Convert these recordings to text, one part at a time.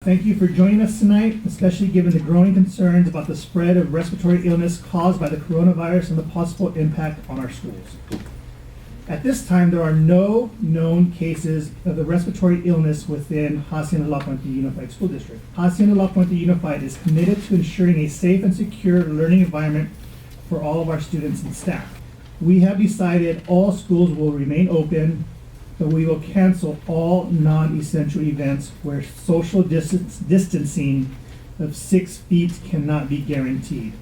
Thank you for joining us tonight, especially given the growing concerns about the spread of respiratory illness caused by the coronavirus and the possible impact on our schools. At this time, there are no known cases of the respiratory illness within Hacienda La Puente Unified School District. Hacienda La Puente Unified is committed to ensuring a safe and secure learning environment for all of our students and staff. We have decided all schools will remain open, but we will cancel all non-essential events where social distancing of 6 feet cannot be guaranteed.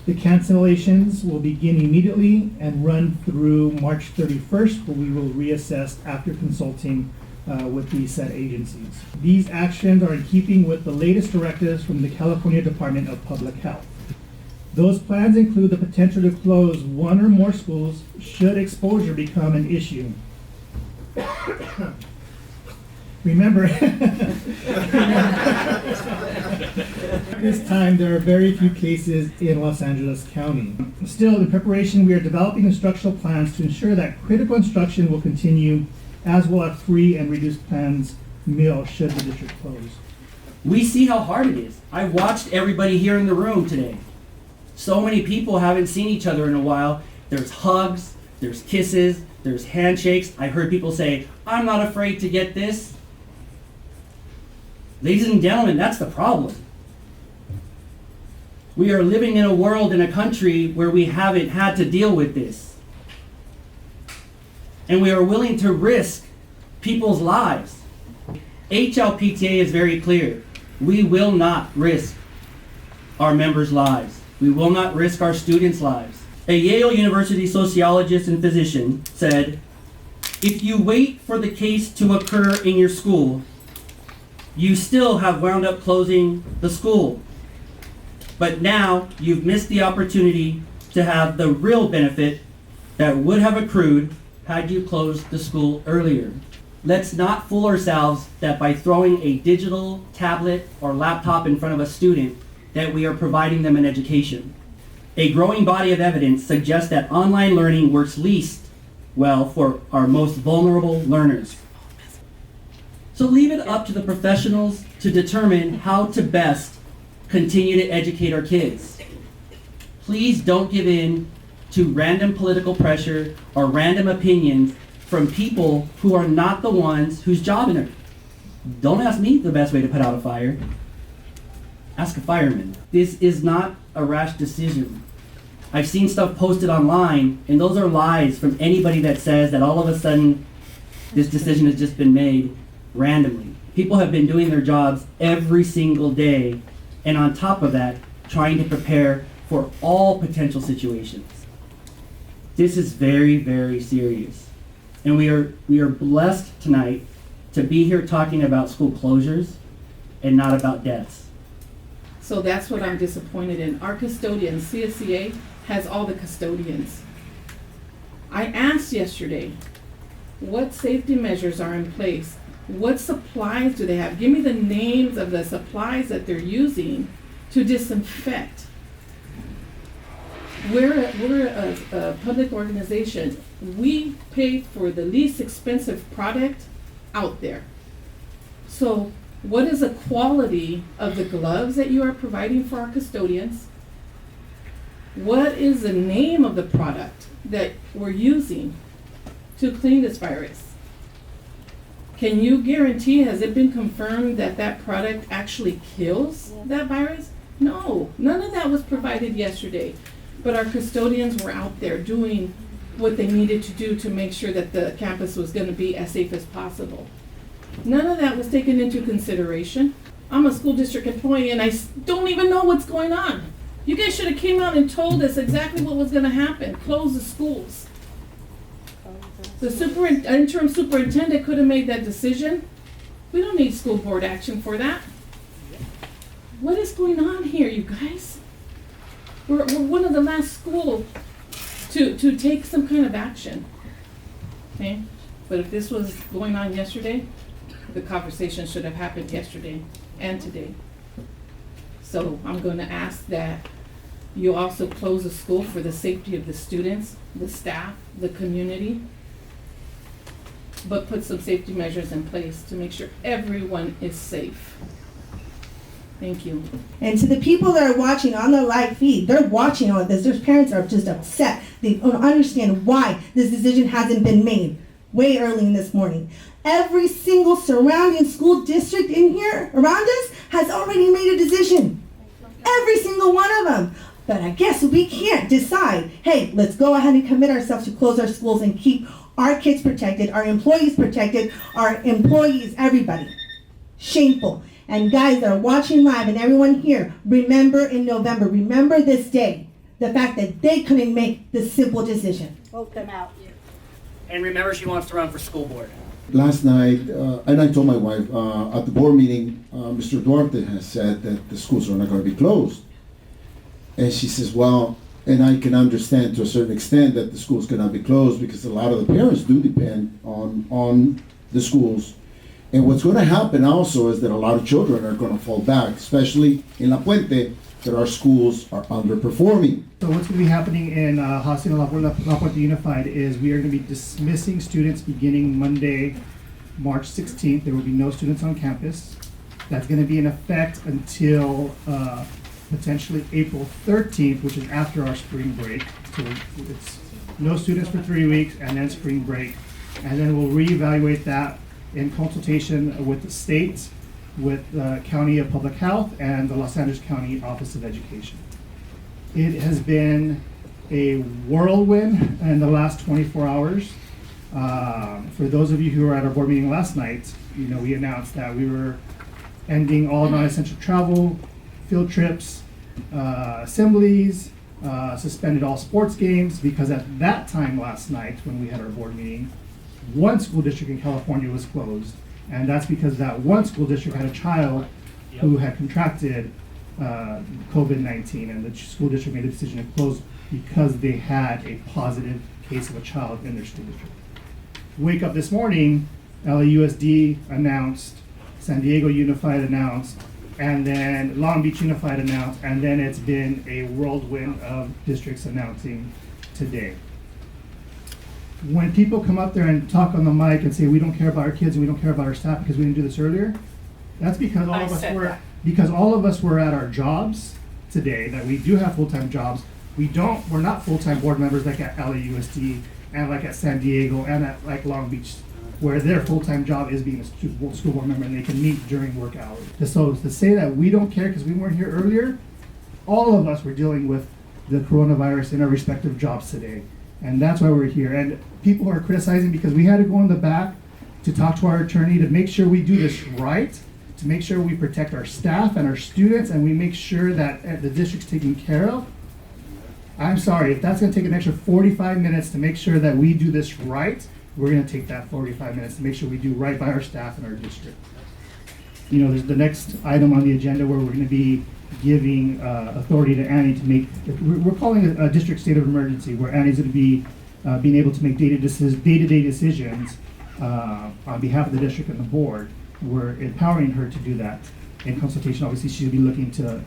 The cancellations will begin immediately and run through March 31st, where we will reassess after consulting with the said agencies. These actions are in keeping with the latest directives from the California Department of Public Health. Those plans include the potential to close one or more schools should exposure become an issue. Remember, at this time, there are very few cases in Los Angeles County. Still, in preparation, we are developing instructional plans to ensure that critical instruction will continue, as will our free and reduced plans meal should the district close. We see how hard it is. I watched everybody here in the room today. So many people haven't seen each other in a while. There's hugs, there's kisses, there's handshakes. I heard people say, "I'm not afraid to get this." Ladies and gentlemen, that's the problem. We are living in a world, in a country where we haven't had to deal with this. And we are willing to risk people's lives. HLPTA is very clear. We will not risk our members' lives. We will not risk our students' lives. A Yale University sociologist and physician said, "If you wait for the case to occur in your school, you still have wound up closing the school. But now you've missed the opportunity to have the real benefit that would have accrued had you closed the school earlier." Let's not fool ourselves that by throwing a digital tablet or laptop in front of a student that we are providing them an education. A growing body of evidence suggests that online learning works least well for our most vulnerable learners. So leave it up to the professionals to determine how to best continue to educate our kids. Please don't give in to random political pressure or random opinions from people who are not the ones whose job in it. Don't ask me the best way to put out a fire. Ask a fireman. This is not a rash decision. I've seen stuff posted online, and those are lies from anybody that says that all of a sudden this decision has just been made randomly. People have been doing their jobs every single day, and on top of that, trying to prepare for all potential situations. This is very, very serious. And we are blessed tonight to be here talking about school closures and not about deaths. So that's what I'm disappointed in. Our custodians, CSCA, has all the custodians. I asked yesterday, what safety measures are in place? What supplies do they have? Give me the names of the supplies that they're using to disinfect. We're a public organization. We pay for the least expensive product out there. So what is the quality of the gloves that you are providing for our custodians? What is the name of the product that we're using to clean this virus? Can you guarantee, has it been confirmed that that product actually kills that virus? No, none of that was provided yesterday. But our custodians were out there doing what they needed to do to make sure that the campus was going to be as safe as possible. None of that was taken into consideration. I'm a school district employee and I don't even know what's going on. You guys should have came out and told us exactly what was going to happen. Close the schools. The interim superintendent could have made that decision. We don't need school board action for that. What is going on here, you guys? We're one of the last schools to take some kind of action. Okay? But if this was going on yesterday, the conversation should have happened yesterday and today. So I'm going to ask that you also close the school for the safety of the students, the staff, the community, but put some safety measures in place to make sure everyone is safe. Thank you. And to the people that are watching on the live feed, they're watching all of this. Their parents are just upset. They don't understand why this decision hasn't been made way early in this morning. Every single surrounding school district in here around us has already made a decision. Every single one of them. But I guess we can't decide, hey, let's go ahead and commit ourselves to close our schools and keep our kids protected, our employees protected, our employees, everybody. Shameful. And guys that are watching live and everyone here, remember in November, remember this day, the fact that they couldn't make the simple decision. Vote them out. And remember, she wants to run for school board. Last night, and I told my wife, at the board meeting, Mr. Duarte has said that the schools are not going to be closed. And she says, well, and I can understand to a certain extent that the schools cannot be closed because a lot of the parents do depend on the schools. And what's going to happen also is that a lot of children are going to fall back, especially in La Puente, that our schools are underperforming. So what's going to be happening in Hacienda La Puente Unified is we are going to be dismissing students beginning Monday, March 16th. There will be no students on campus. That's going to be in effect until potentially April 13th, which is after our spring break. So it's no students for 3 weeks and then spring break. And then we'll reevaluate that in consultation with the state, with the County of Public Health and the Los Angeles County Office of Education. It has been a whirlwind in the last 24 hours. For those of you who were at our board meeting last night, you know, we announced that we were ending all non-essential travel, field trips, assemblies, suspended all sports games, because at that time last night when we had our board meeting, one school district in California was closed, and that's because that one school district had a child who had contracted COVID-19, and the school district made the decision to close because they had a positive case of a child in their school district. Wake up this morning, LAUSD announced, San Diego Unified announced, and then Long Beach Unified announced, and then it's been a whirlwind of districts announcing today. When people come up there and talk on the mic and say we don't care about our kids and we don't care about our staff because we didn't do this earlier, that's because all of us were at our jobs today, that we do have full-time jobs. We're not full-time board members like at LAUSD and like at San Diego and at like Long Beach, where their full-time job is being a school board member and they can meet during work hours. So to say that we don't care because we weren't here earlier, all of us were dealing with the coronavirus in our respective jobs today. And that's why we're here. And people are criticizing because we had to go in the back to talk to our attorney to make sure we do this right, to make sure we protect our staff and our students, and we make sure that the district's taken care of. I'm sorry, if that's going to take an extra 45 minutes to make sure that we do this right, we're going to take that 45 minutes to make sure we do right by our staff and our district. You know, there's the next item on the agenda where we're going to be giving authority to Annie to make, we're calling it a district state of emergency, where Annie's going to be being able to make day-to-day decisions on behalf of the district and the board. We're empowering her to do that in consultation. Obviously, she'll be looking to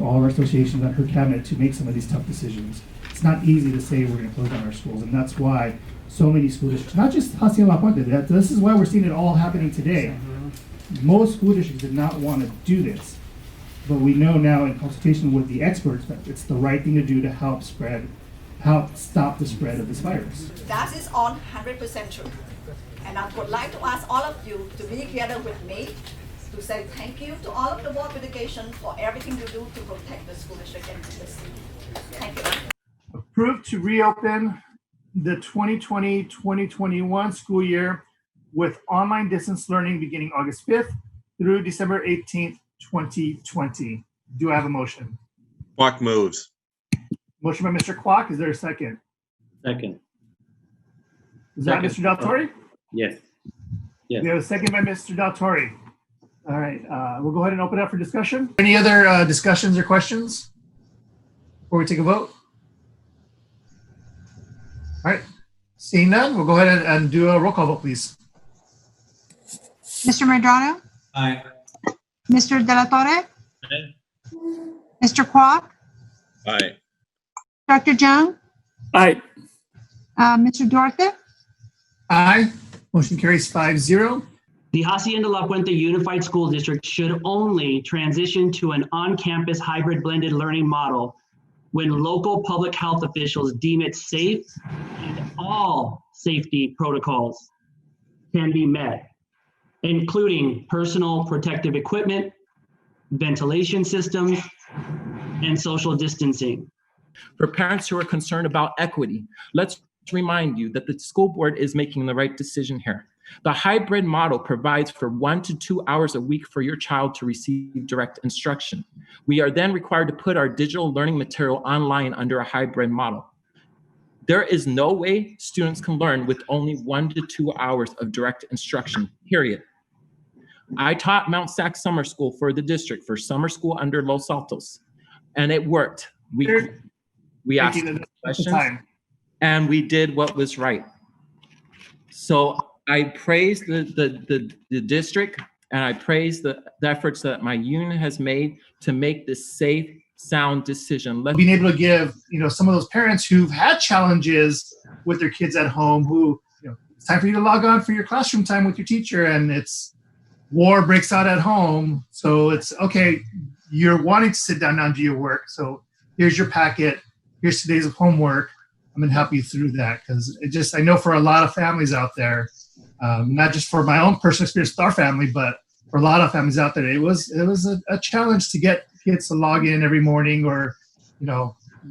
all of our associations and her cabinet to make some of these tough decisions. It's not easy to say we're going to close down our schools, and that's why so many school districts, not just Hacienda La Puente, this is why we're seeing it all happening today. Most school districts did not want to do this, but we know now in consultation with the experts that it's the right thing to do to help stop the spread of this virus. That is on 100% true. And I would like to ask all of you to be together with me to say thank you to all of the board of education for everything you do to protect the school district and the city. Thank you. Approved to reopen the 2020-2021 school year with online distance learning beginning August 5th through December 18th, 2020. Do I have a motion? Quack moves. Motion by Mr. Kwok. Is there a second? Second. Is that Mr. Del Torre? Yes. Yes. We have a second by Mr. Del Torre. All right, we'll go ahead and open it up for discussion. Any other discussions or questions before we take a vote? All right, seeing none, we'll go ahead and do a roll call vote, please. Mr. Medrano? Aye. Mr. De La Torre? Aye. Mr. Kwok? Aye. Dr. Jung? Aye. Mr. Duarte? Aye. Motion carries 5-0. The Hacienda La Puente Unified School District should only transition to an on-campus hybrid blended learning model when local public health officials deem it safe and all safety protocols can be met, including personal protective equipment, ventilation systems, and social distancing. For parents who are concerned about equity, let's remind you that the school board is making the right decision here. The hybrid model provides for 1 to 2 hours a week for your child to receive direct instruction. We are then required to put our digital learning material online under a hybrid model. There is no way students can learn with only 1 to 2 hours of direct instruction, period. I taught Mount Sac Summer School for the district for summer school under Los Altos, and it worked. We asked questions, and we did what was right. So I praise the district, and I praise the efforts that my union has made to make this safe, sound decision. Being able to give, some of those parents who've had challenges with their kids at home, who, it's time for you to log on for your classroom time with your teacher, and it's war breaks out at home. So it's okay, you're wanting to sit down and do your work. So here's your packet. Here's today's homework. I'm going to help you through that, because I know for a lot of families out there, not just for my own personal experience with our family, but for a lot of families out there, it was a challenge to get kids to log in every morning, or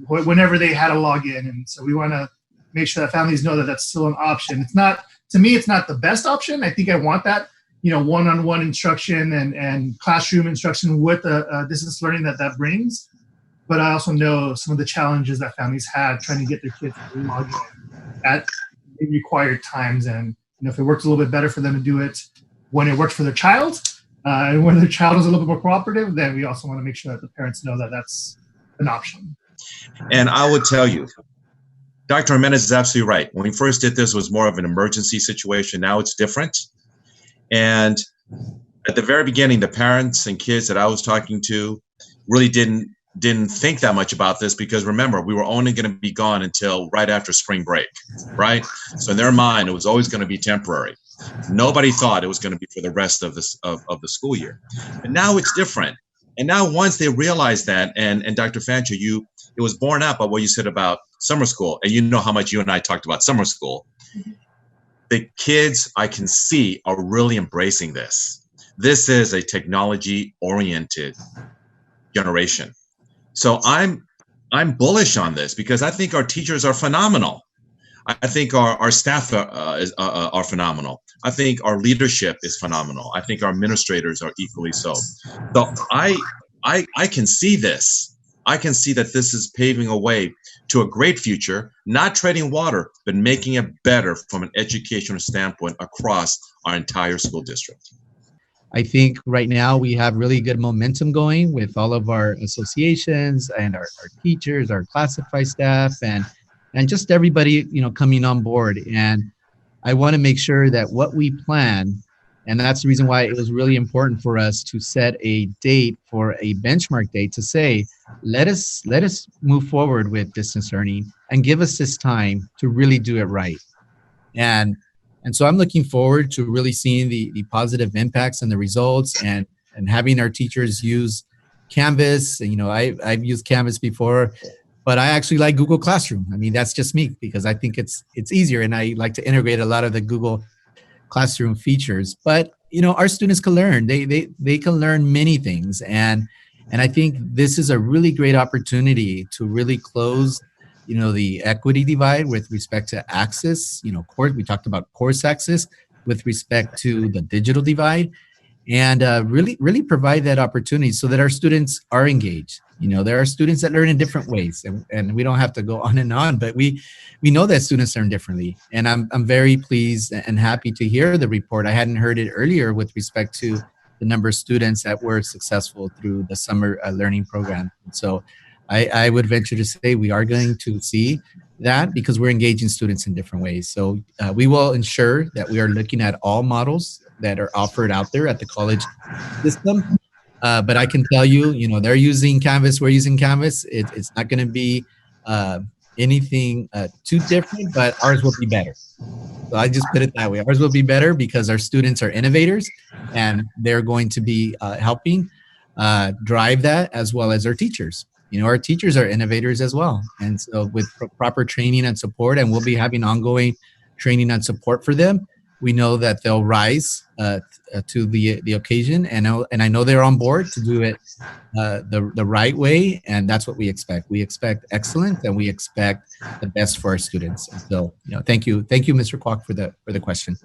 whenever they had to log in. And so we want to make sure that families know that that's still an option. It's not, to me, it's not the best option. I think I want that, one-on-one instruction and classroom instruction with a distance learning that brings. But I also know some of the challenges that families had trying to get their kids to log in at required times. And if it works a little bit better for them to do it when it works for their child, and when their child is a little bit more cooperative, then we also want to make sure that the parents know that that's an option. And I would tell you, Dr. Jimenez is absolutely right. When we first did this, it was more of an emergency situation. Now it's different. And at the very beginning, the parents and kids that I was talking to really didn't think that much about this, because remember, we were only going to be gone until right after spring break, right? So in their mind, it was always going to be temporary. Nobody thought it was going to be for the rest of the school year. But now it's different. And now once they realize that, and Dr. Fancher, it was borne out by what you said about summer school, and you know how much you and I talked about summer school. The kids, I can see, are really embracing this. This is a technology-oriented generation. So I'm bullish on this, because I think our teachers are phenomenal. I think our staff are phenomenal. I think our leadership is phenomenal. I think our administrators are equally so. So I can see this. I can see that this is paving a way to a great future, not treading water, but making it better from an educational standpoint across our entire school district. I think right now we have really good momentum going with all of our associations and our teachers, our classified staff, and just everybody, coming on board. And I want to make sure that what we plan, and that's the reason why it was really important for us to set a date for a benchmark date to say, let us move forward with distance learning and give us this time to really do it right. And so I'm looking forward to really seeing the positive impacts and the results, and having our teachers use Canvas. I've used Canvas before, but I actually like Google Classroom. I mean, that's just me, because I think it's easier, and I like to integrate a lot of the Google Classroom features. But our students can learn. They can learn many things, and I think this is a really great opportunity to really close the equity divide with respect to access. We talked about course access with respect to the digital divide, and really provide that opportunity so that our students are engaged. There are students that learn in different ways, and we don't have to go on and on, but we know that students learn differently. And I'm very pleased and happy to hear the report. I hadn't heard it earlier with respect to the number of students that were successful through the summer learning program. So I would venture to say we are going to see that, because we're engaging students in different ways. So we will ensure that we are looking at all models that are offered out there at the college system. But I can tell you, they're using Canvas, we're using Canvas. It's not going to be anything too different, but ours will be better. So I just put it that way. Ours will be better because our students are innovators, and they're going to be helping drive that, as well as our teachers. You know, our teachers are innovators as well. And so with proper training and support, and we'll be having ongoing training and support for them, we know that they'll rise to the occasion. And I know they're on board to do it the right way. And that's what we expect. We expect excellence, and we expect the best for our students. And so, you know, thank you, Mr. Kwok, for the question.